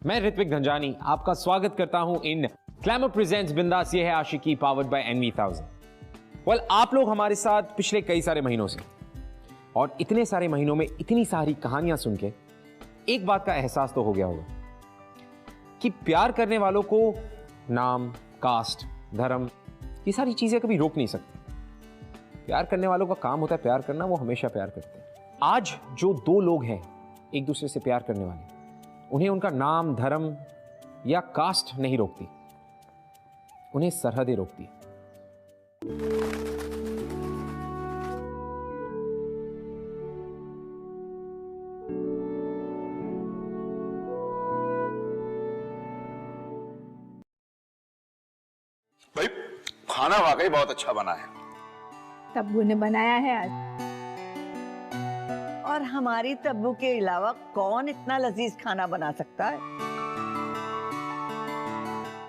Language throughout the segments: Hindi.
मैं ऋत्विक धनजानी आपका स्वागत करता हूं इन ग्लैमर प्रेजेंट्स बिंदास ये है आशिकी पावर्ड बाय NV1000। वेल, आप लोग हमारे साथ पिछले कई सारे महीनों से, और इतने सारे महीनों में इतनी सारी कहानियां सुन के एक बात का एहसास तो हो गया होगा कि प्यार करने वालों को नाम, कास्ट, धर्म, ये सारी चीजें कभी रोक नहीं सकती। प्यार करने वालों का काम होता है प्यार करना, वो हमेशा प्यार करते हैं। आज जो दो लोग हैं एक दूसरे से प्यार करने वाले, उन्हें उनका नाम, धर्म या कास्ट नहीं रोकती, उन्हें सरहदें रोकती। भाई खाना वाकई बहुत अच्छा बना है। तब्बू ने बनाया है आज। और हमारी तब्बू के अलावा कौन इतना लजीज खाना बना सकता है?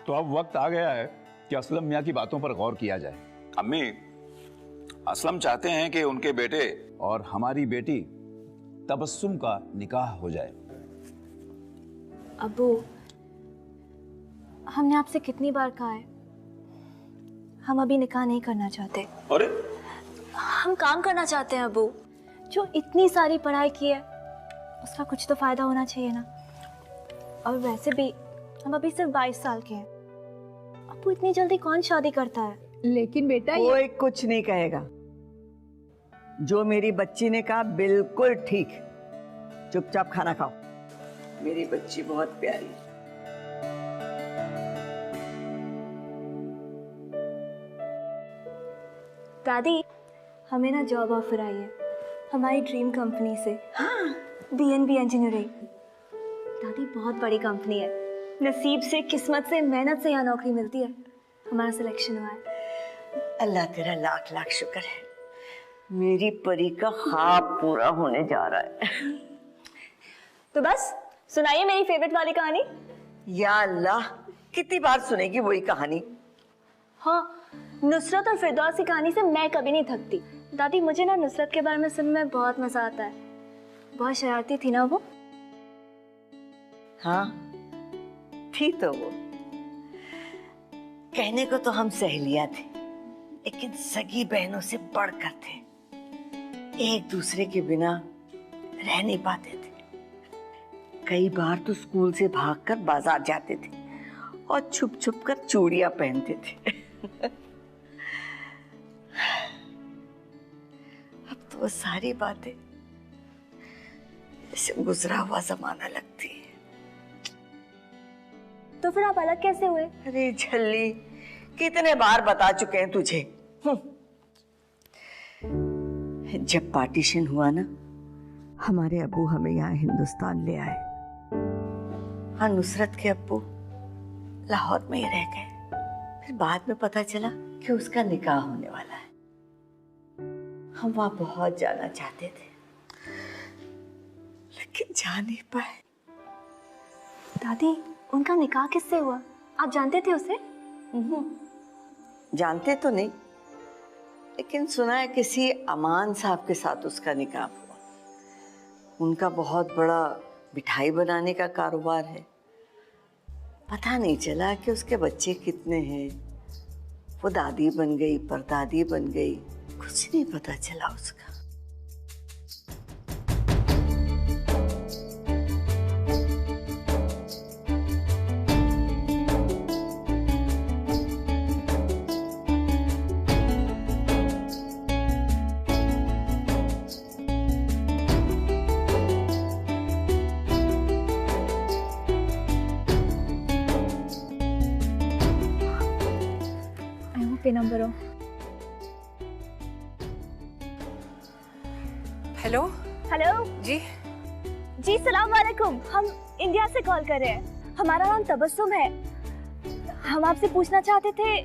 तो अब वक्त आ गया है कि असलम मियां की बातों पर गौर किया जाए। अम्मी, असलम चाहते हैं कि उनके बेटे और हमारी बेटी तबस्सुम का निकाह हो जाए। अब्बू, हमने आपसे कितनी बार कहा है, हम अभी निकाह नहीं करना चाहते। अरे हम काम करना चाहते हैं अब्बू। जो इतनी सारी पढ़ाई की है उसका कुछ तो फायदा होना चाहिए ना। और वैसे भी हम अभी सिर्फ 22 साल के हैं। अब्बू, इतनी जल्दी कौन शादी करता है? लेकिन बेटा कोई कुछ नहीं कहेगा। जो मेरी बच्ची ने कहा बिल्कुल ठीक। चुपचाप खाना खाओ, मेरी बच्ची बहुत प्यारी है। दादी, हमें ना जॉब ऑफर आई है हमारी ड्रीम कंपनी से। हाँ, BNB इंजीनियरिंग। दादी, बहुत बड़ी कंपनी है। नसीब से, किस्मत से, मेहनत से यहाँ नौकरी मिलती है। हमारा सिलेक्शन हुआ है। अल्लाह तेरा लाख लाख शुक्र है। मेरी परी का ख्वाब पूरा होने जा रहा है। तो बस सुनाइए मेरी फेवरेट वाली कहानी। या अल्लाह, कितनी बार सुनेगी वही कहानी? हाँ, नुसरत और फिरदौस की कहानी से मैं कभी नहीं थकती। दादी, मुझे ना नुसरत के बारे में सुनने में बहुत मजा आता है। बहुत शरारती थी ना वो। हाँ थी तो वो। कहने को तो हम सहेलियां थे, लेकिन सगी बहनों से बढ़कर थे। एक दूसरे के बिना रह नहीं पाते थे। कई बार तो स्कूल से भागकर बाजार जाते थे और छुप छुप कर चूड़ियां पहनते थे। अब तो वो सारी बातें जैसे गुजरा हुआ जमाना लगती है। तो फिर आप अलग कैसे हुए? अरे झल्ली, कितने बार बता चुके हैं तुझे। जब पार्टीशन हुआ ना, हमारे अब्बू हमें यहाँ हिंदुस्तान ले आए। हाँ, नुसरत के अब्बू लाहौर में ही रह गए। फिर बाद में पता चला कि उसका निकाह होने वाला है। हम वहां बहुत जाना चाहते थे, लेकिन जा नहीं पाए। दादी, उनका निकाह किससे हुआ? आप जानते थे उसे? जानते तो नहीं, लेकिन सुना है किसी अमान साहब के साथ उसका निकाह हुआ। उनका बहुत बड़ा मिठाई बनाने का कारोबार है। पता नहीं चला कि उसके बच्चे कितने हैं। वो दादी बन गई, परदादी बन गई, कुछ नहीं पता चला उसका। पे नंबर हो। हेलो हेलो जी। जी, सलाम वालेकुम। हम इंडिया से कॉल कर रहे हैं। हमारा नाम तबस्सुम है। हम आपसे पूछना चाहते थे,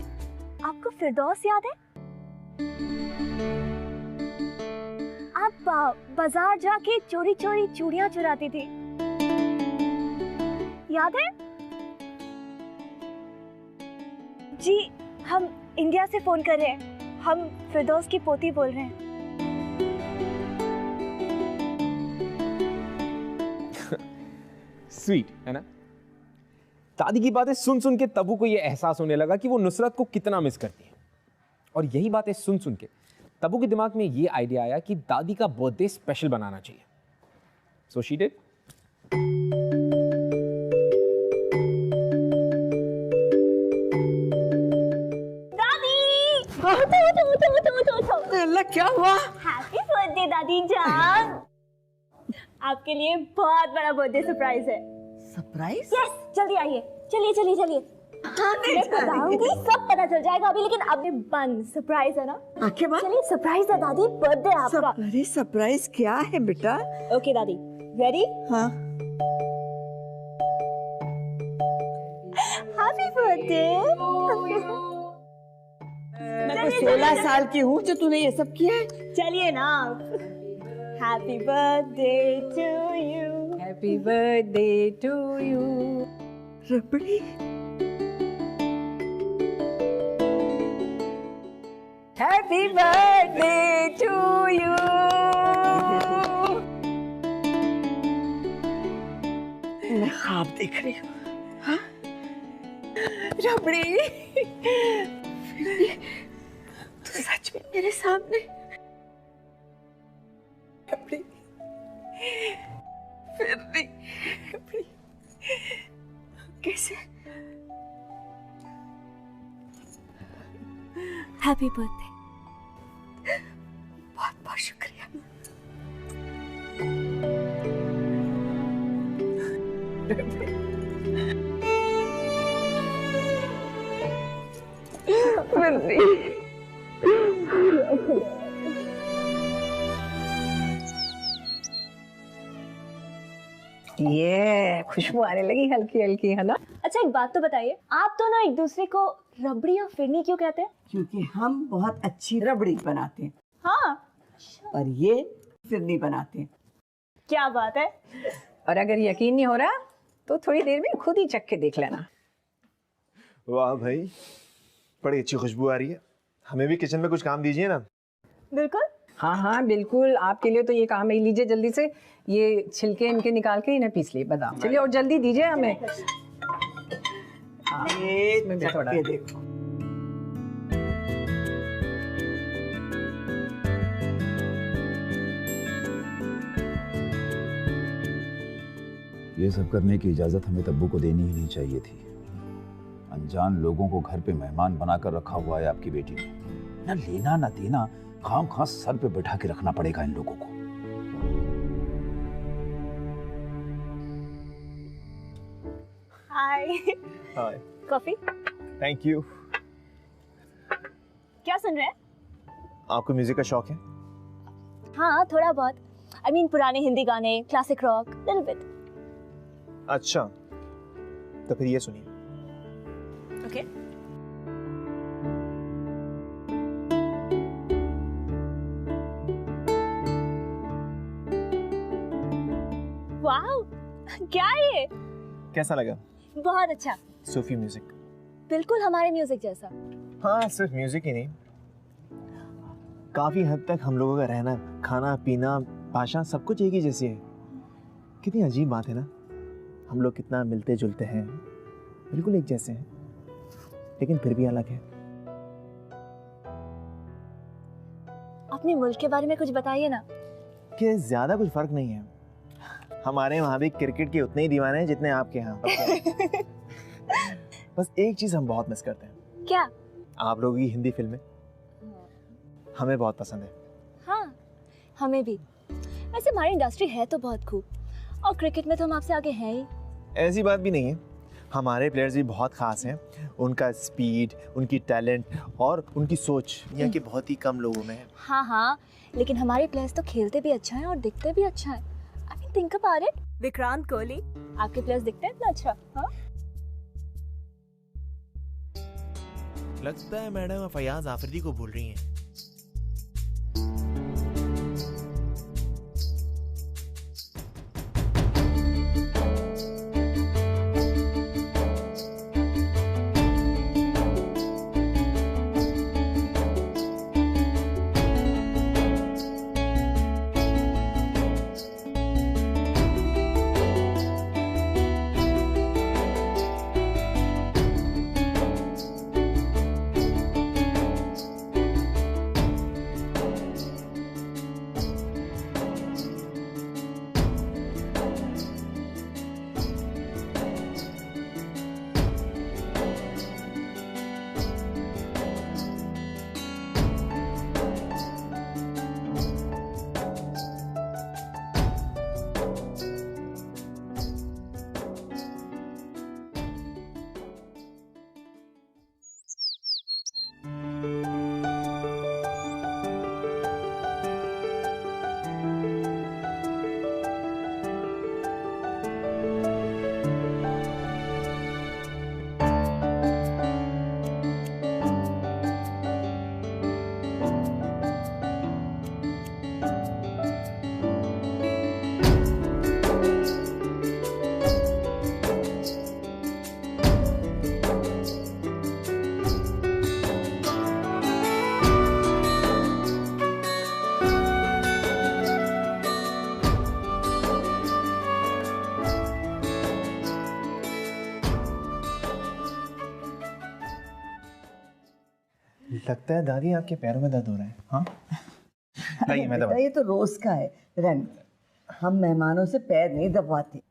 आपको फिरदौस याद है? आप बाजार जाके चोरी चोरी चूड़ियां चुराती थी, याद है? जी, हम इंडिया से फोन कर रहे हैं। हम फिरदौस की पोती बोल रहे हैं। स्वीट है ना? दादी की बातें सुन सुन के तब्बू को यह एहसास होने लगा कि वो नुसरत को कितना मिस करती है। और यही बातें सुन सुन के तब्बू के दिमाग में ये आइडिया आया कि दादी का बर्थडे स्पेशल बनाना चाहिए। So she did. अल्लाह क्या हुआ? हैप्पी बर्थडे दादी जान। आपके लिए बहुत बड़ा बर्थडे सरप्राइज है। सरप्राइज? यस, जल्दी आइए। चलिए चलिए चलिए। मैं बताऊंगी, सब पता चल जाएगा अभी, लेकिन अभी बंद। सरप्राइज है ना? आंखें बंद? चलिए, सरप्राइज है दादी, बर्थडे आपका। अरे सरप्राइज क्या है बेटा? ओके दादी, रेडी? हाँ। Happy birthday. मैं तो 16 साल की हूँ जो तूने ये सब किया है। चलिए ना। Happy birthday to you. Happy birthday to you. Rabri. Happy birthday to you. मैं ख्वाब देख रही हूँ। हाँ? रबड़ी, तू सच में मेरे सामने? रबड़ी, फिर नहीं। रबड़ी, कैसे? Happy birthday. बहुत बहुत शुक्रिया। ये खुशबू आने लगी हल्की हल्की, है ना? अच्छा, एक बात तो बताइए, आप दोनों एक दूसरे को रबड़ी और फिरनी क्यों कहते हैं? क्योंकि हम बहुत अच्छी रबड़ी बनाते हैं हाँ, और ये फिरनी बनाते हैं। क्या बात है। और अगर यकीन नहीं हो रहा तो थोड़ी देर में खुद ही चख के देख लेना। वाह भाई, बड़ी अच्छी खुशबू आ रही है। हमें भी किचन में कुछ काम दीजिए ना। बिल्कुल। हाँ हाँ बिल्कुल, आपके लिए तो ये काम है। लीजिए जल्दी से ये छिलके इनके निकाल के इन्हें पीस लिए बादाम। चलिए और जल्दी दीजिए हमें। हाँ, ये इसमें भी थोड़ा चख के देखो। ये सब करने की इजाजत हमें तब्बू को देनी ही नहीं चाहिए थी। अनजान लोगों को घर पे मेहमान बनाकर रखा हुआ है आपकी बेटी ने। ना लेना ना देना, खाम खास सर पे बैठा के रखना पड़ेगा इन लोगों को। हाय। हाय। कॉफी? Thank you. क्या सुन रहे हैं? आपको म्यूजिक का शौक है? हाँ, थोड़ा बहुत। I mean, पुराने हिंदी गाने, क्लासिक रॉक, लिटिल बिट। अच्छा, तो फिर ये सुनिए। ओके। वाओ, क्या है ये? कैसा लगा? बहुत अच्छा। सूफी म्यूजिक। बिल्कुल हमारे म्यूजिक जैसा। हाँ, सिर्फ म्यूजिक ही नहीं, काफी हद तक हम लोगों का रहना, खाना पीना, भाषा सब कुछ एक ही जैसी है। कितनी अजीब बात है ना, हम लोग कितना मिलते जुलते हैं, बिल्कुल एक जैसे हैं, लेकिन फिर भी अलग है। अपने मुल्क के बारे में कुछ बताइए ना। कि ज्यादा कुछ फर्क नहीं है। हमारे वहाँ भी क्रिकेट के उतने ही दीवाने हैं जितने आपके यहाँ। बस एक चीज हम बहुत मिस करते हैं। क्या? आप लोगों की हिंदी फिल्में हमें बहुत पसंद है। हाँ, हमें भी। वैसे हमारी इंडस्ट्री है तो बहुत खूब, और क्रिकेट में तो हम आपसे आगे हैं ही। ऐसी बात भी नहीं है, हमारे प्लेयर्स भी बहुत खास हैं। उनका स्पीड, उनकी टैलेंट और उनकी सोच यहाँ के बहुत ही कम लोगों में है। हाँ हाँ, लेकिन हमारे प्लेयर्स तो खेलते भी अच्छा है और दिखते भी अच्छा है। I mean, think about it. Vikrant Kohli, आपके प्लेयर्स दिखते हैं इतना अच्छा? हाँ? लगता है मैडम फयाज आफरीदी को भूल रही हैं। लगता है दादी आपके पैरों में दर्द हो रहा है। हाँ लाइए मैं दबा। ये तो रोज का है, रहने दो। हम मेहमानों से पैर नहीं दबाते।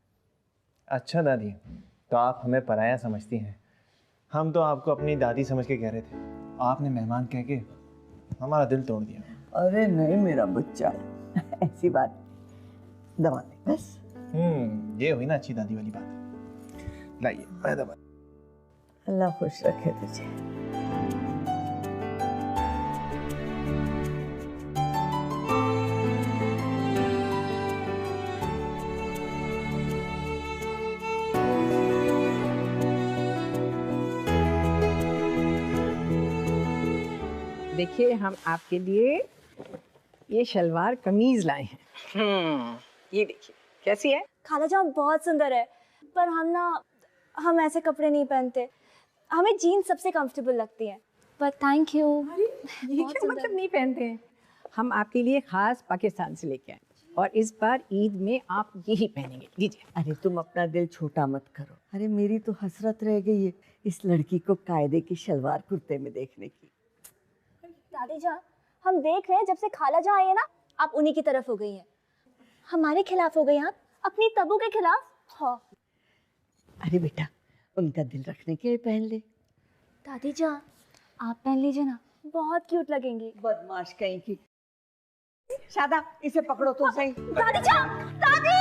अच्छा दादी, तो आप हमें पराया समझती हैं। हम तो आपको अपनी दादी समझ के कह रहे थे, आपने मेहमान कह के हमारा दिल तोड़ दिया। अरे नहीं मेरा बच्चा, ऐसी बात दबा दे बस। ये हुई ना अच्छी दादी वाली बात। लाइए मैं दबा। अल्लाह खुश रखे तुझे। देखिए हम आपके लिए ये शलवार कमीज लाए हैं। ये देखिए कैसी है। खाला जान बहुत सुंदर है, पर हम ऐसे कपड़े नहीं पहनते। हमें जीन्स सबसे कंफर्टेबल लगती है। पर थैंक यू। ये क्या मतलब नहीं पहनते हैं? हम आपके लिए खास पाकिस्तान से लेके आए और इस बार ईद में आप यही पहनेंगे। लीजिए। अरे तुम अपना दिल छोटा मत करो। अरे मेरी तो हसरत रह गई है इस लड़की को कायदे की शलवार कुर्ते में देखने की। दादी जान, हम देख रहे हैं जब से खाला जान आई है ना, आप उन्हीं की तरफ हो गई हैं। हमारे खिलाफ हो गई आप, अपनी तबू के खिलाफ। हाँ। अरे बेटा, उनका दिल रखने के लिए पहन ले। दादी जान, आप पहन लीजिए ना, बहुत क्यूट लगेंगी। बदमाश कहीं की। शादा, इसे पकड़ो तो सही। दादी जान, दादी!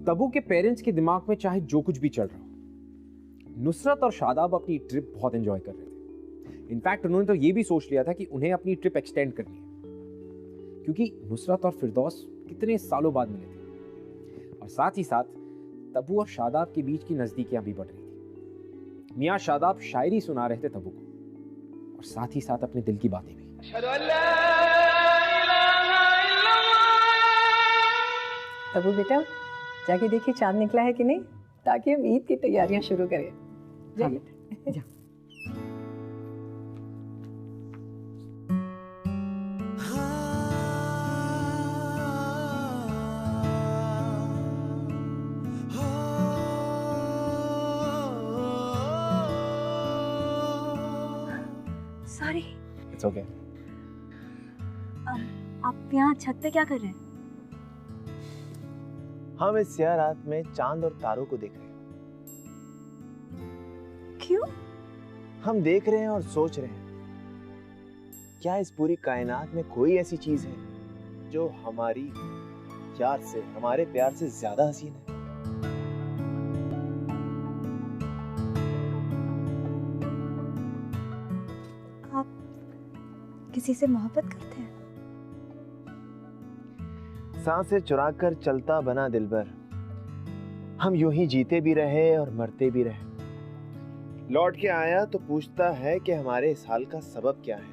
तबू के पेरेंट्स के दिमाग में चाहे जो कुछ भी चल रहा हो, नुसरत और शादाब अपनी ट्रिप बहुत एंजॉय कर रहे थे। इनफैक्ट उन्होंने तो ये भी सोच लिया था कि उन्हें अपनी ट्रिप एक्सटेंड करनी है, क्योंकि नुसरत और फिरदौस कितने सालों बाद मिले थे। और साथ ही साथ तबू और शादाब के बीच की नजदीकियां भी बढ़ रही थी। मियाँ शादाब शायरी सुना रहे थे तबू को, और साथ ही साथ अपने दिल की बातें भी। तबू बेटा, जाके देखिए चांद निकला है कि नहीं, ताकि हम ईद की तैयारियां शुरू करें। हाँ बेटा, जा। सॉरी। It's okay. आप यहाँ छत पे क्या कर रहे हैं? हम इस स्याह रात में चांद और तारों को देख रहे हैं। क्यों? हम देख रहे हैं और सोच रहे हैं, क्या इस पूरी कायनात में कोई ऐसी चीज है जो हमारी यार से, हमारे प्यार से ज्यादा हसीन है? आप किसी से मोहब्बत करते हैं? सांसें चुराकर चलता बना दिलबर, हम यूं ही जीते भी रहे और मरते भी रहे। लौट के आया तो पूछता है कि हमारे इस हाल का सबब क्या है।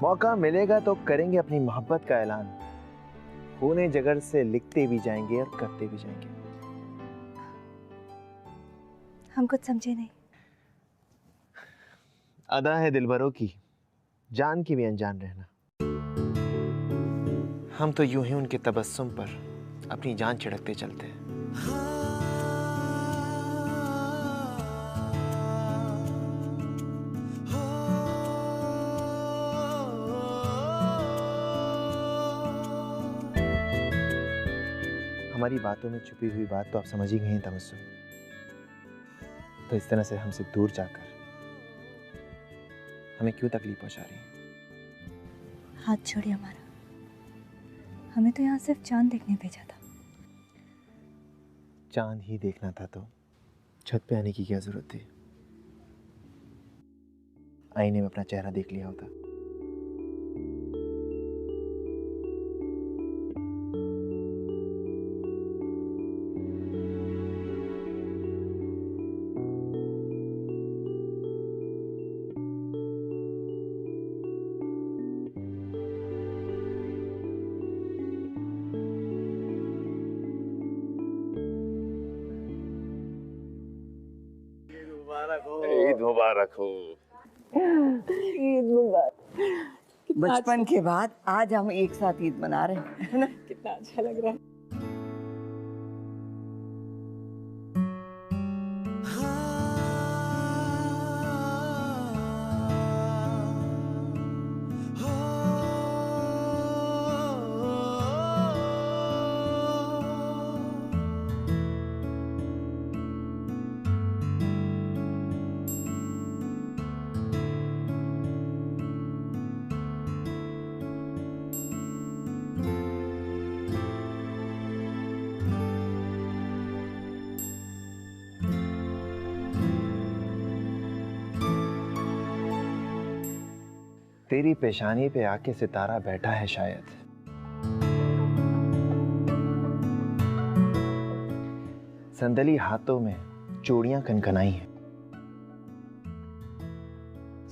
मौका मिलेगा तो करेंगे अपनी मोहब्बत का ऐलान, खूने जिगर से लिखते भी जाएंगे और करते भी जाएंगे। हम कुछ समझे नहीं। अदा है दिलबरों की, जान की भी अनजान रहना। हम तो यूं ही उनके तबस्सुम पर अपनी जान छिड़कते चलते हैं। हमारी बातों में छुपी हुई बात तो आप समझ ही गए हैं तबस्सुम। तो इस तरह से हमसे दूर जाकर हमें क्यों तकलीफ पहुंचा रही हैं? हाथ छोड़िए हमारा, हमें तो यहाँ सिर्फ चांद देखने भेजा था। चांद ही देखना था तो छत पे आने की क्या जरूरत थी? आईने में अपना चेहरा देख लिया होता। मुबारक हो। ईद मुबारक। बचपन के बाद आज हम एक साथ ईद मना रहे हैं, है ना? कितना अच्छा लग रहा है। तेरी पेशानी पे आके सितारा बैठा है शायद। संदली हाथों में चूड़ियां कनकनाई हैं।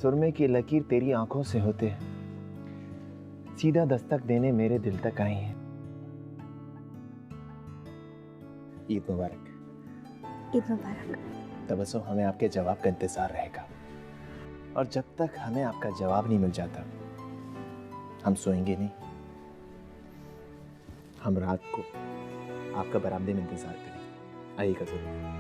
सुरमे की लकीर तेरी आंखों से होते सीधा दस्तक देने मेरे दिल तक आई है। ईद मुबारक। ईद मुबारक। तबस्सुम, हमें आपके जवाब का इंतजार रहेगा, और जब तक हमें आपका जवाब नहीं मिल जाता हम सोएंगे नहीं। हम रात को आपका बरामदे में इंतजार करेंगे। आइएगा जरूर।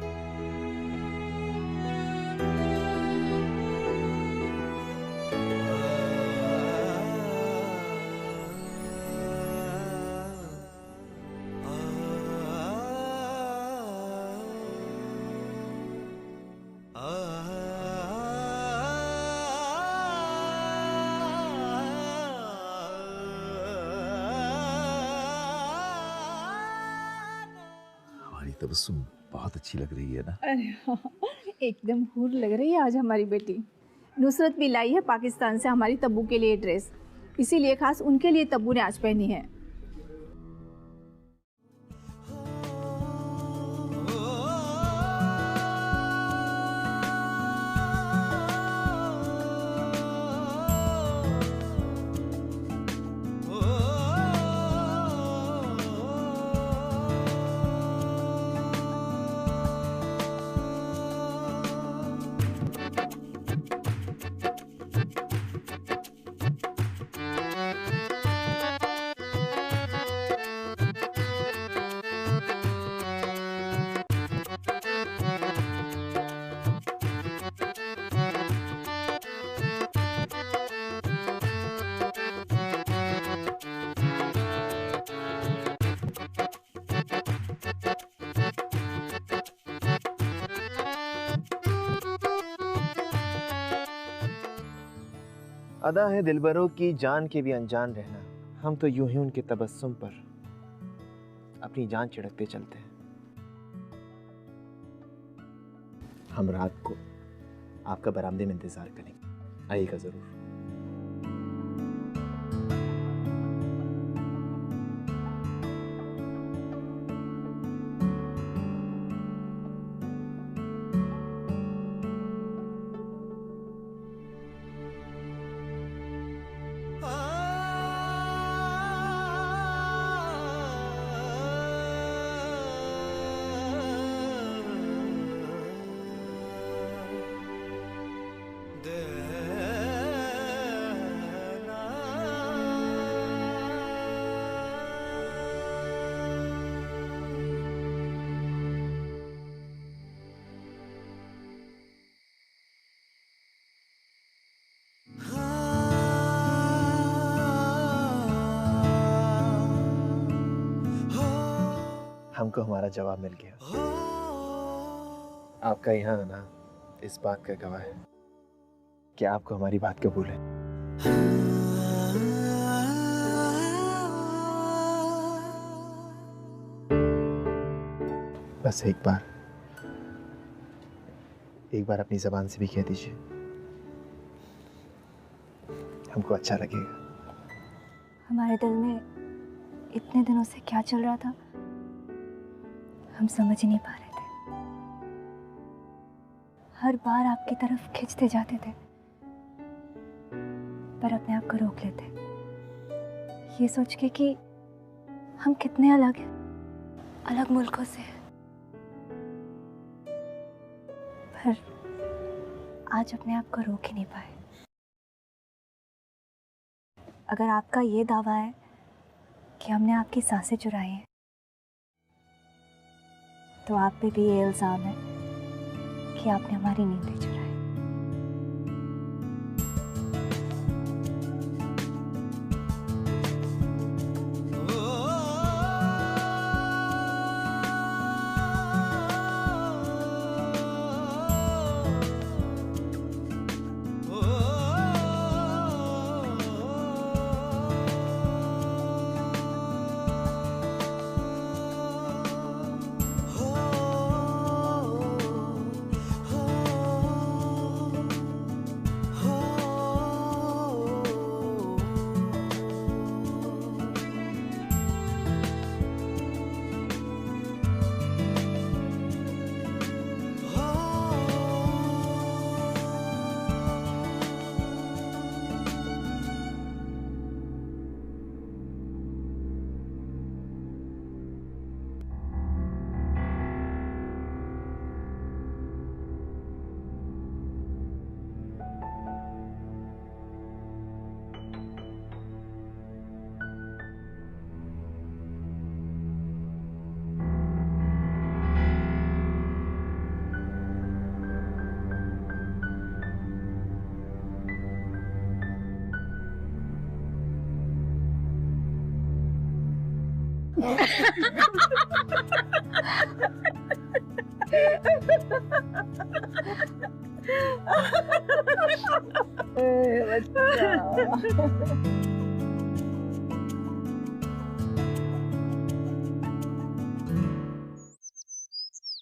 तबस्सुम बहुत अच्छी लग रही है ना? अरे हाँ, एकदम हूर लग रही है आज हमारी बेटी। नुसरत भी लाई है पाकिस्तान से हमारी तब्बू के लिए ड्रेस, इसीलिए खास उनके लिए तब्बू ने आज पहनी है। अदा है दिलबरों की जान के भी अनजान रहना। हम तो यूं ही उनके तबस्सुम पर अपनी जान छिड़कते चलते हैं। हम रात को आपका बरामदे में इंतजार करेंगे। आइएगा जरूर। हमको हमारा जवाब मिल गया। आपका यहाँ आना इस बात का गवाह है कि आपको हमारी बात कबूल है। बस एक बार अपनी जबान से भी कह दीजिए, हमको अच्छा लगेगा। हमारे दिल में इतने दिनों से क्या चल रहा था हम समझ ही नहीं पा रहे थे। हर बार आपकी तरफ खिंचते जाते थे पर अपने आप को रोक लेते, ये सोच के कि हम कितने अलग हैं, अलग मुल्कों से हैं। पर आज अपने आप को रोक ही नहीं पाए। अगर आपका ये दावा है कि हमने आपकी सांसें चुराई हैं, तो आप पे भी ये इल्जाम है कि आपने हमारी नींदें चुराई।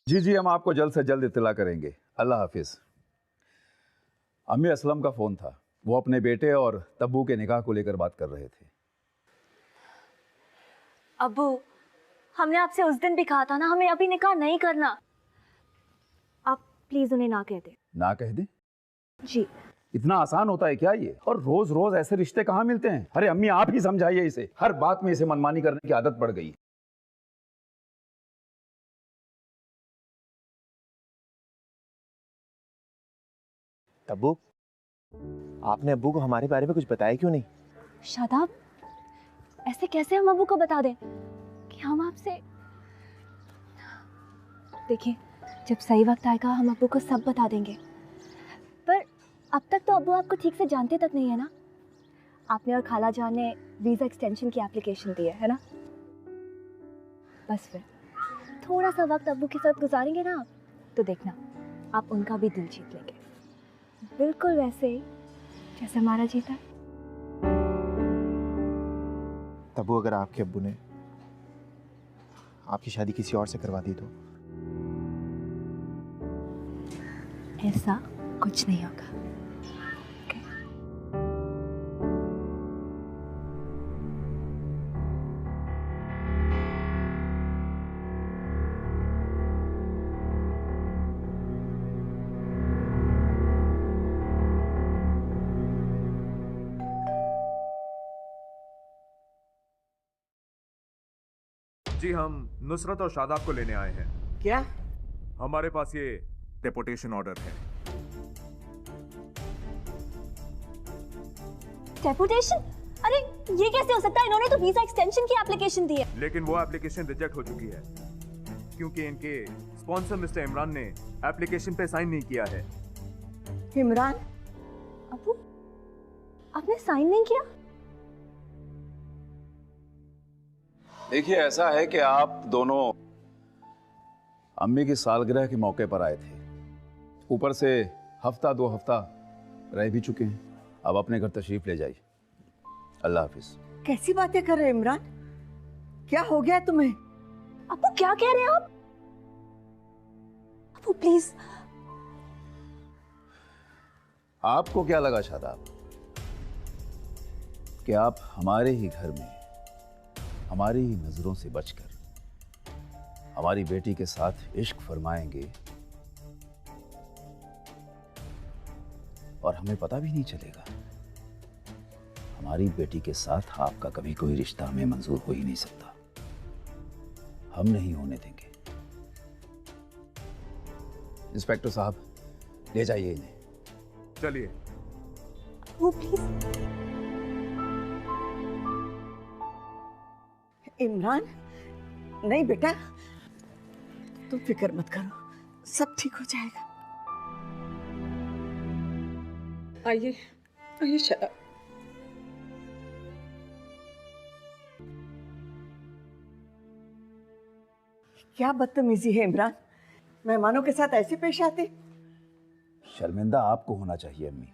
जी जी, हम आपको जल्द से जल्द इत्तला करेंगे। अल्लाह हाफिज। अम्मी असलम का फोन था, वो अपने बेटे और तब्बू के निकाह को लेकर बात कर रहे थे। अब्बू, हमने आपसे उस दिन भी कहा था ना, हमें अभी निकाह नहीं करना। आप प्लीज उन्हें ना कह दें। ना कह दें? जी। इतना आसान होता है क्या ये? और रोज रोज ऐसे रिश्ते कहाँ मिलते हैं? अरे अम्मी, आप ही समझाइए इसे, हर बात में इसे मनमानी करने की आदत पड़ गई। तब्बू, आपने अब्बू को हमारे बारे में कुछ बताया क्यों नहीं? शादाब, ऐसे कैसे हम अब्बू को बता दें कि हम आपसे... देखिए, जब सही वक्त आएगा हम अब्बू को सब बता देंगे। पर अब तक तो अब्बू आपको ठीक से जानते तक नहीं है ना। आपने और खाला जान ने वीज़ा एक्सटेंशन की एप्लीकेशन दी है ना? बस फिर थोड़ा सा वक्त अब्बू के साथ गुजारेंगे ना आप, तो देखना आप उनका भी दिल जीत लेंगे, बिल्कुल वैसे ही जैसे हमारा जीता है। तब्बू, अगर आपके अब्बू ने आपकी शादी किसी और से करवा दी तो? ऐसा कुछ नहीं होगा। जी, हम नुसरत और शादाब को लेने आए हैं। क्या? हमारे पास ये डेपोटेशन ऑर्डर है। डेपोटेशन? अरे ये कैसे हो सकता है? इन्होंने तो वीजा एक्सटेंशन की एप्लीकेशन दी है। लेकिन वो एप्लीकेशन रिजेक्ट हो चुकी है क्योंकि इनके स्पॉन्सर मिस्टर इमरान ने एप्लीकेशन पे साइन नहीं किया है। इमरान? अबू, आपने साइन नहीं किया? देखिए, ऐसा है कि आप दोनों अम्मी की सालगिरह के मौके पर आए थे, ऊपर से हफ्ता 2 हफ्ता रह भी चुके हैं। अब अपने घर तशरीफ ले जाइए। अल्लाह हाफिज। कैसी बातें कर रहे हैं इमरान? क्या हो गया तुम्हें? अबू क्या कह रहे हैं आप? अबू प्लीज। आपको क्या लगा शादाब कि आप हमारे ही घर में हमारी ही नजरों से बचकर हमारी बेटी के साथ इश्क फरमाएंगे और हमें पता भी नहीं चलेगा? हमारी बेटी के साथ आपका कभी कोई रिश्ता हमें मंजूर हो ही नहीं सकता। हम नहीं होने देंगे। इंस्पेक्टर साहब, ले जाइए इन्हें। चलिए। वो प्लीज। इमरान, नहीं बेटा, तुम फिक्र मत करो, सब ठीक हो जाएगा। आइए आइए शादाब। क्या बदतमीजी है इमरान, मेहमानों के साथ ऐसे पेश आते? शर्मिंदा आपको होना चाहिए अम्मी।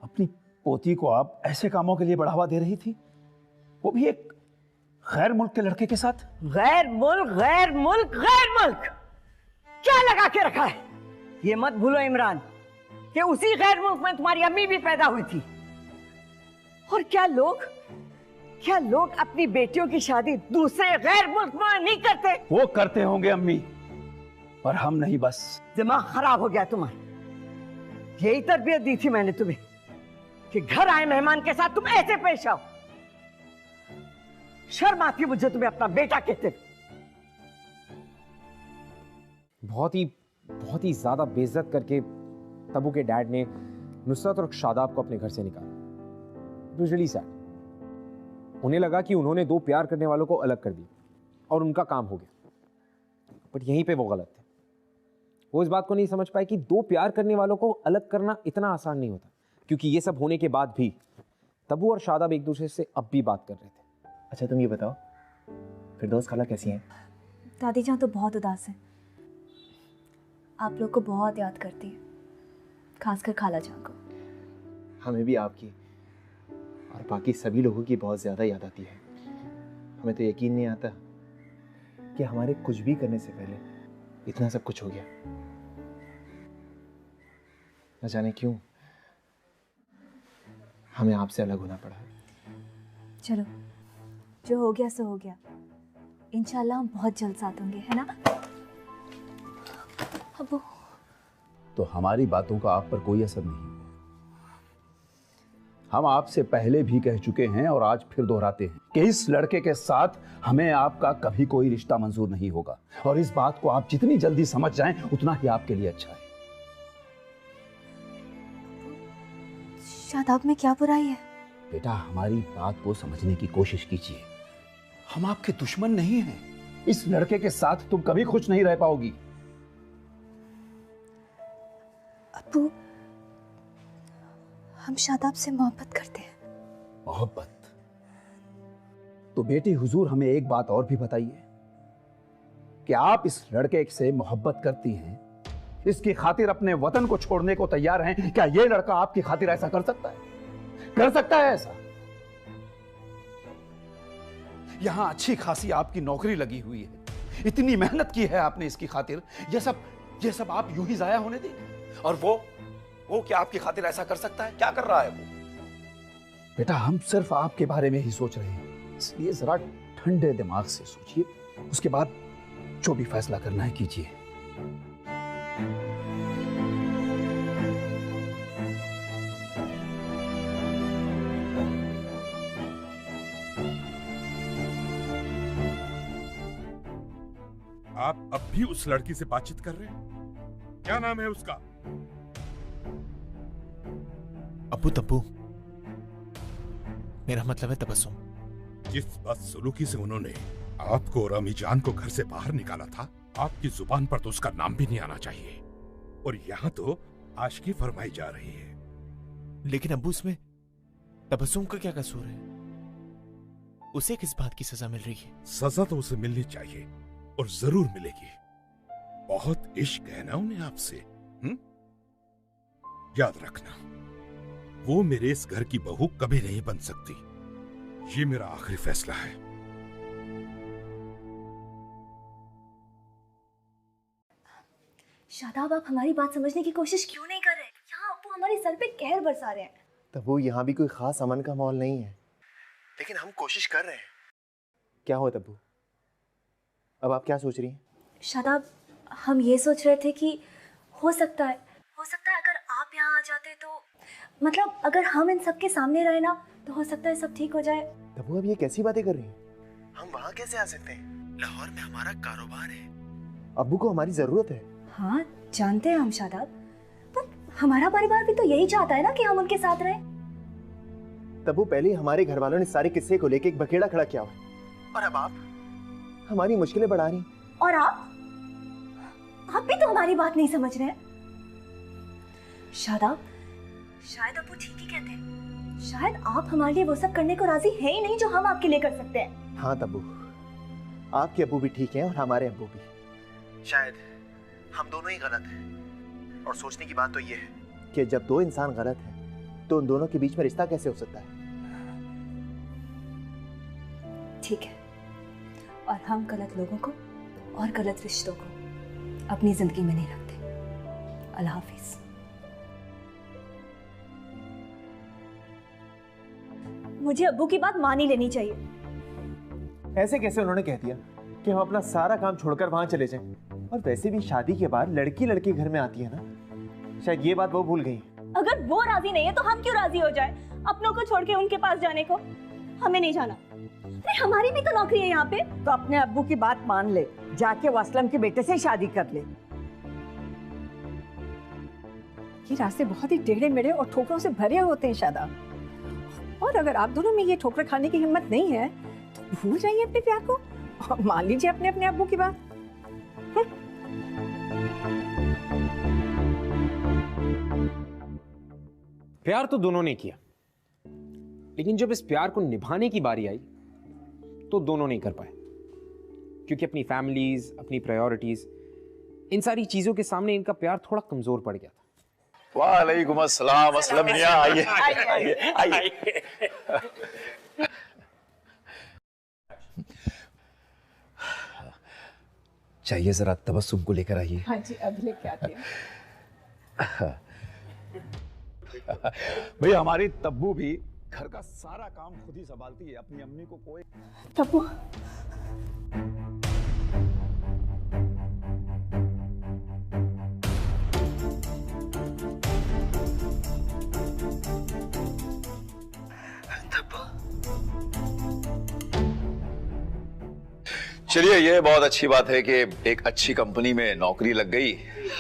अपनी पोती को आप ऐसे कामों के लिए बढ़ावा दे रही थी, वो भी एक गैर मुल्क के लड़के के साथ। गैर मुल्क गैर मुल्क गैर मुल्क क्या लगा के रखा है? ये मत भूलो इमरान कि उसी गैर मुल्क में तुम्हारी अम्मी भी पैदा हुई थी। और क्या लोग अपनी बेटियों की शादी दूसरे गैर मुल्क में नहीं करते? वो करते होंगे अम्मी, पर हम नहीं। बस दिमाग खराब हो गया तुम्हारा। यही तरबियत दी थी मैंने तुम्हें कि घर आए मेहमान के साथ तुम ऐसे पेश आओ। शर्म आती मुझे तुम्हें अपना बेटा कहते। बहुत ही ज्यादा बेइज्जत करके तब्बू के डैड ने नुसरत और शादाब को अपने घर से निकाला। It was really sad. उन्हें लगा कि उन्होंने दो प्यार करने वालों को अलग कर दिया और उनका काम हो गया, बट यहीं पे वो गलत थे। वो इस बात को नहीं समझ पाए कि दो प्यार करने वालों को अलग करना इतना आसान नहीं होता, क्योंकि ये सब होने के बाद भी तब्बू और शादाब एक दूसरे से अब भी बात कर रहे थे। अच्छा तुम ये बताओ, फिरदौस खाला कैसी हैं? दादी जान तो बहुत उदास है, आप लोग को बहुत याद करती है, खासकर खाला जान को। हमें भी आपकी और बाकी सभी लोगों की बहुत ज़्यादा याद आती है। हमें तो यकीन नहीं आता कि हमारे कुछ भी करने से पहले इतना सब कुछ हो गया। न जाने क्यों हमें आपसे अलग होना पड़ा। चलो, जो हो गया सो हो गया। इंशाल्लाह हम बहुत जल्द साथ होंगे, है ना अब्बू? तो हमारी बातों का आप पर कोई असर नहीं हुआ। हम आपसे पहले भी कह चुके हैं और आज फिर दोहराते हैं कि इस लड़के के साथ हमें आपका कभी कोई रिश्ता मंजूर नहीं होगा, और इस बात को आप जितनी जल्दी समझ जाएं उतना ही आपके लिए अच्छा है। शादाब में क्या बुराई है? बेटा, हमारी बात को समझने की कोशिश कीजिए। हम आपके दुश्मन नहीं हैं। इस लड़के के साथ तुम कभी खुश नहीं रह पाओगी। अब्बू, हम शादाब से मोहब्बत करते हैं। मोहब्बत? तो बेटी हुजूर, हमें एक बात और भी बताइए कि आप इस लड़के से मोहब्बत करती हैं, इसकी खातिर अपने वतन को छोड़ने को तैयार हैं। क्या ये लड़का आपकी खातिर ऐसा कर सकता है? कर सकता है ऐसा? यहां अच्छी खासी आपकी नौकरी लगी हुई है, इतनी मेहनत की है आपने इसकी खातिर, ये सब आप यूं ही जाया होने देंगे? और वो क्या आपकी खातिर ऐसा कर सकता है? क्या कर रहा है वो? बेटा, हम सिर्फ आपके बारे में ही सोच रहे हैं, इसलिए जरा ठंडे दिमाग से सोचिए, उसके बाद जो भी फैसला करना है कीजिए। आप अब भी उस लड़की से बातचीत कर रहे हैं? क्या नाम है उसका? अब्बू तब्बू, मेरा मतलब है तबस्सुम। जिस बदसलूकी से उन्होंने आपको और अम्मी जान को घर से बाहर निकाला था, आपकी जुबान पर तो उसका नाम भी नहीं आना चाहिए, और यहाँ तो आशिकी फरमाई जा रही है। लेकिन अब्बू, इसमें तबस्सुम का क्या कसूर है? उसे किस बात की सजा मिल रही है? सजा तो उसे मिलनी चाहिए और जरूर मिलेगी। बहुत इश्क है ना उन्हें आपसे। याद रखना, वो मेरे इस घर की बहू कभी नहीं बन सकती। ये मेरा आखिरी फैसला है। शादाब, आप हमारी बात समझने की कोशिश क्यों नहीं कर रहे? यहाँ अब्बू हमारे सर पे कहर बरसा रहे हैं। तब्बू, यहाँ भी कोई खास अमन का माहौल नहीं है, लेकिन हम कोशिश कर रहे हैं। क्या हुआ तब्बू? अब आप क्या सोच रही हैं? शादाब, हम ये सोच रहे थे कि हो सकता है अगर आप यहाँ आ जाते तो, मतलब अगर हम इन सबके सामने रहे ना, तो हो सकता है सब ठीक हो जाए। तब्बू, अब ये कैसी बातें कर रही हैं? हम वहाँ कैसे आ सकते हैं? लाहौर में हमारा कारोबार है, अब्बू को हमारी जरूरत है। हाँ जानते हैं हम शादाब, पर हमारा परिवार भी तो यही चाहता है ना कि हम उनके साथ रहें। तब्बू, पहले हमारे घर वालों ने सारे किस्से को लेके एक बखेड़ा खड़ा किया हुआ, और अब आप हमारी मुश्किलें बढ़ा रही। और आप भी तो हमारी बात नहीं समझ रहे हैं। शादाब, शायद अब्बू ठीक ही कहते हैं। शायद आप हमारे लिए वो सब करने को राजी है ही नहीं जो हम आपके लिए कर सकते हैं। हाँ तब्बू, आपके अब्बू भी ठीक हैं और हमारे अब्बू भी। शायद हम दोनों ही गलत हैं। और सोचने की बात तो ये है कि जब दो इंसान गलत हैं तो उन दोनों के बीच में रिश्ता कैसे हो सकता है। ठीक है, और हम गलत लोगों को और गलत रिश्तों को अपनी जिंदगी में नहीं रखते। अल्लाह हाफिज। मुझे अब्बू की बात मान ही लेनी चाहिए। ऐसे कैसे उन्होंने कह दिया कि हम अपना सारा काम छोड़कर वहां चले जाएं? और वैसे भी शादी के बाद लड़की लड़के घर में आती है ना, शायद ये बात वो भूल गई। अगर वो राजी नहीं है तो हम क्यों राजी हो जाए अपनों को छोड़ के उनके पास जाने को? हमें नहीं जाना। अरे हमारी भी तो नौकरी है यहाँ पे। तो अपने अब्बू की बात मान ले, जाके वो असलम के बेटे से शादी कर ले। ये रास्ते बहुत ही टेढ़े मेढ़े और ठोकरों से भरे होते हैं शादाब। और अगर आप दोनों में ये ठोकर खाने की हिम्मत नहीं है तो भूल जाइए अपने प्यार को और मान लीजिए अपने अपने अब्बू की बात। प्यार तो दोनों ने किया, लेकिन जब इस प्यार को निभाने की बारी आई तो दोनों नहीं कर पाए, क्योंकि अपनी फैमिलीज, अपनी प्रायोरिटीज, इन सारी चीजों के सामने इनका प्यार थोड़ा कमजोर पड़ गया था। वालेकुम अस्सलाम असलम मियां, आइए आइए। चाहिए जरा तबस्सुम को लेकर आइए। हाँ जी, अभी लेके आते हैं। भैया हमारी तब्बू भी घर का सारा काम खुद ही संभालती है, अपनी अम्मी को कोई। तब्बू, चलिए, ये बहुत अच्छी बात है कि एक अच्छी कंपनी में नौकरी लग गई।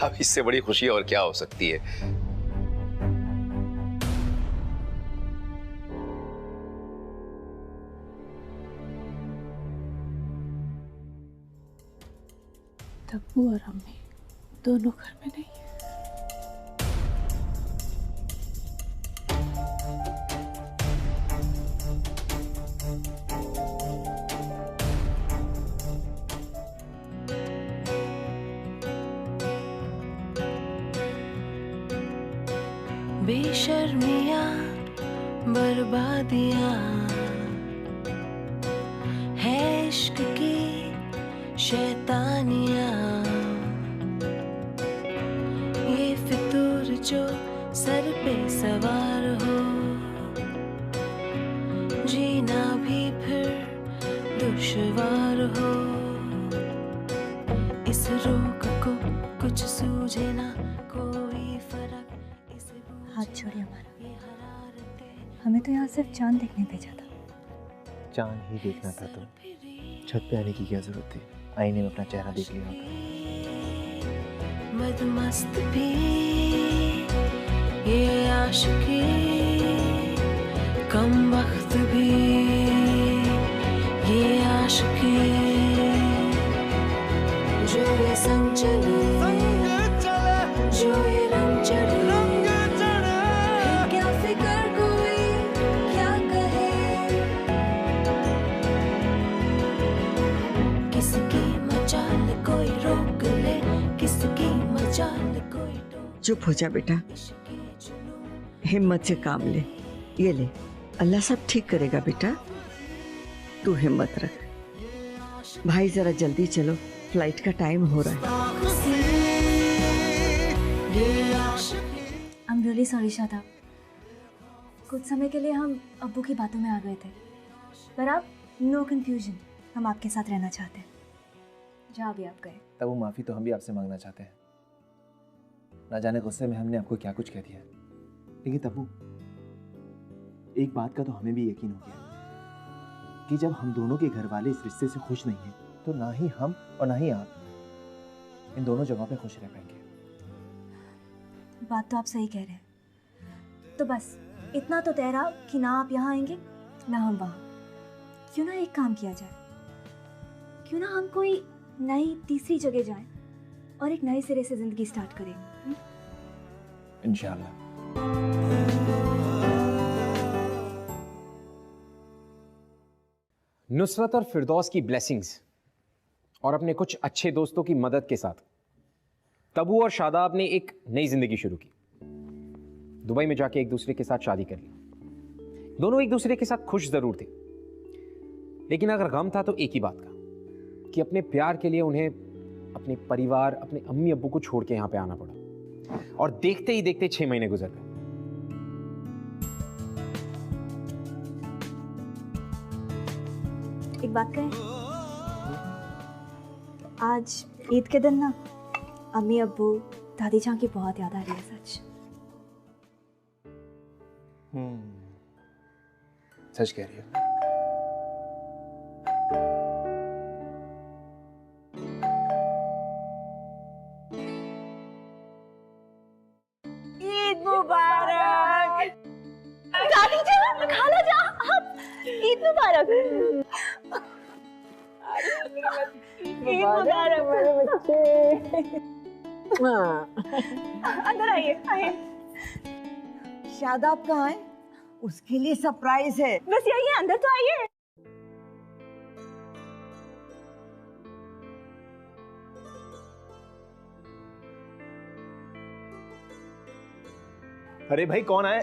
अब इससे बड़ी खुशी और क्या हो सकती है। तब्बू और अम्मी दोनों घर में नहीं है। बेशर्मियाँ बर्बादियाँ है इश्क की शैतानियाँ, ये फितूर जो सर पे सवार हो, जीना भी फिर दुश्वार हो। इस रोग को कुछ सूझे ना कोई फर्क। हाथ छोड़िए हमारा, हमें तो यहाँ सिर्फ चांद देखने भेजा था। चांद ही देखना था तो छत पे आने की क्या जरूरत थी? आईने में अपना चेहरा देख लिया होता। मदमस्त भी ये आशिकी, कम वक्त भी ये आशिकी, जो ये संग चले, जो ये रंग चढ़े, क्या फिक्र कोई क्या कहे, किसकी मचाल कोई रोक ले, किसकी मचाल कोई टोक। चुप हो जा बेटा, हिम्मत से काम ले। ये ले, अल्लाह सब ठीक करेगा बेटा, तू हिम्मत रख। भाई जरा जल्दी चलो, फ्लाइट का टाइम हो रहा है। I'm really sorry शादाब, कुछ समय के लिए हम अब्बू की बातों में आ गए थे, पर आप नो कंफ्यूजन, हम आपके साथ रहना चाहते हैं। जहाँ भी आप गए। तब वो माफी तो हम भी आपसे मांगना चाहते हैं। ना जाने गुस्से में हमने आपको क्या कुछ कह दिया, लेकिन तब्बू एक बात का तो हमें भी यकीन हो गया कि जब हम दोनों के घर वाले इस रिश्ते से खुश नहीं हैं, तो ना ही हम और ना ही आप इन दोनों जगहों पे खुश रह पाएंगे। बात तो आप सही कह रहे हैं। तो बस इतना तो तय रहा कि ना आप यहाँ आएंगे ना हम वहाँ। क्यों ना एक काम किया जाए, क्यों ना हम कोई नई तीसरी जगह जाएं और एक नए सिरे से जिंदगी स्टार्ट करें। इंशाल्लाह। नुसरत और फिरदौस की ब्लेसिंग्स और अपने कुछ अच्छे दोस्तों की मदद के साथ तबू और शादाब ने एक नई जिंदगी शुरू की। दुबई में जाके एक दूसरे के साथ शादी कर ली। दोनों एक दूसरे के साथ खुश जरूर थे, लेकिन अगर गम था तो एक ही बात का कि अपने प्यार के लिए उन्हें अपने परिवार, अपने अम्मी अब्बू को छोड़ के यहां पे आना पड़ा। और देखते ही देखते 6 महीने गुजर गए। एक बात कहें, आज ईद के दिन ना अम्मी अब्बू दादी जान की बहुत याद आ रही है। सच सच कह रही है। ईद मुबारक। दादी जान, खाला जान, आप ईद मुबारक। ईद मुबारक मेरे बच्चे। अंदर आइए, आइए। शादाब कहाँ है? उसके लिए सरप्राइज है। बस यही है, अंदर तो आइए। अरे भाई कौन आए?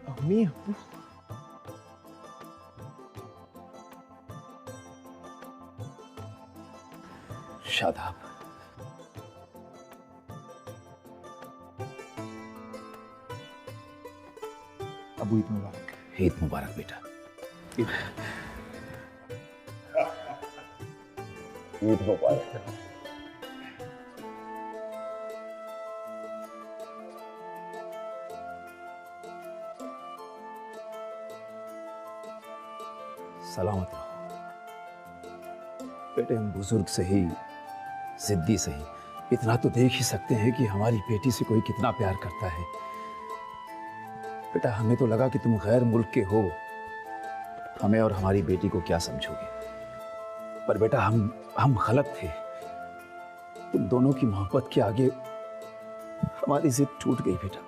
अम्मी अब्बू। शादाब, अबू ईद मुबारक। ईद मुबारक बेटा। ईद मुबारक। सलामत रहो बेटे। हम बुजुर्ग सही, जिद्दी सही, इतना तो देख ही सकते हैं कि हमारी बेटी से कोई कितना प्यार करता है। बेटा हमें तो लगा कि तुम गैर मुल्क के हो, हमें और हमारी बेटी को क्या समझोगे, पर बेटा हम गलत थे। तुम दोनों की मोहब्बत के आगे हमारी जिद टूट गई बेटा।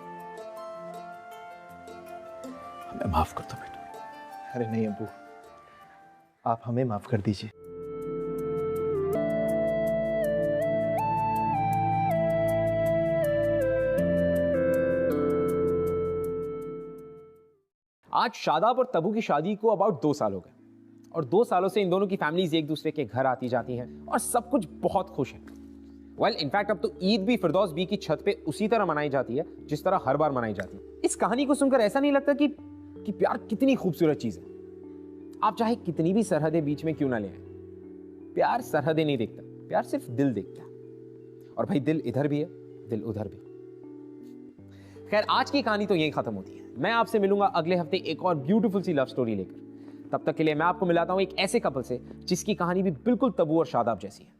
हमें माफ कर दो बेटा। अरे नहीं अब्बू, आप हमें माफ कर दीजिए। आज शादाब और तबू की शादी को अबाउट 2 साल हो गए और 2 सालों से इन दोनों की फैमिलीज एक दूसरे के घर आती जाती हैं और सब कुछ बहुत खुश है। वेल इनफैक्ट अब तो ईद भी फिरदौस बी की छत पे उसी तरह मनाई जाती है जिस तरह हर बार मनाई जाती है। इस कहानी को सुनकर ऐसा नहीं लगता कि प्यार कितनी खूबसूरत चीज है। आप चाहे कितनी भी सरहदें बीच में क्यों ना ले आए, प्यार सरहदें नहीं देखता, प्यार सिर्फ दिल देखता है। और भाई दिल इधर भी है, दिल उधर भी। खैर आज की कहानी तो यहीं खत्म होती है। मैं आपसे मिलूंगा अगले हफ्ते एक और ब्यूटीफुल सी लव स्टोरी लेकर। तब तक के लिए मैं आपको मिलाता हूं एक ऐसे कपल से जिसकी कहानी भी बिल्कुल तबू और शादाब जैसी है।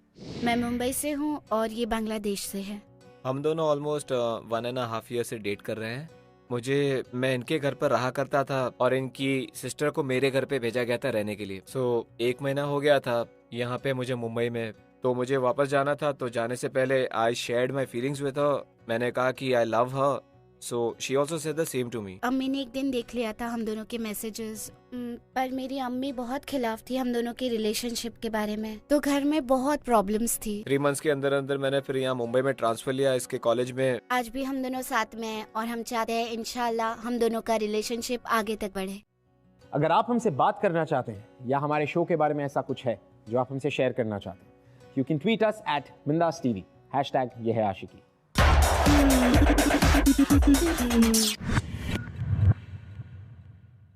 मैं मुंबई से हूँ और ये बांग्लादेश से है। हम दोनों ऑलमोस्ट 1.5 ईयर से डेट कर रहे हैं। मैं इनके घर पर रहा करता था और इनकी सिस्टर को मेरे घर पे भेजा गया था रहने के लिए। 1 महीना हो गया था यहाँ पे मुझे मुंबई में, तो मुझे वापस जाना था। तो जाने से पहले I shared my feelings with her. मैंने कहा कि I love her, so she also said the same to me. अम्मी ने एक दिन देख लिया था हम दोनों के मैसेजेस, पर मेरी अम्मी बहुत खिलाफ थी हम दोनों के रिलेशनशिप के बारे में, तो घर में बहुत प्रॉब्लम्स थी। 3 मंथ्स के अंदर अंदर मैंने फिर यहाँ मुंबई में ट्रांसफर लिया इसके कॉलेज में। आज भी हम दोनों साथ में हैं और हम चाहते हैं इंशाल्लाह हम दोनों का रिलेशनशिप आगे तक बढ़े। अगर आप हमसे बात करना चाहते हैं या हमारे शो के बारे में ऐसा कुछ है जो आप हमसे शेयर करना चाहते हैं, you can tweet us @bindaas TV, #ये है आशिकी।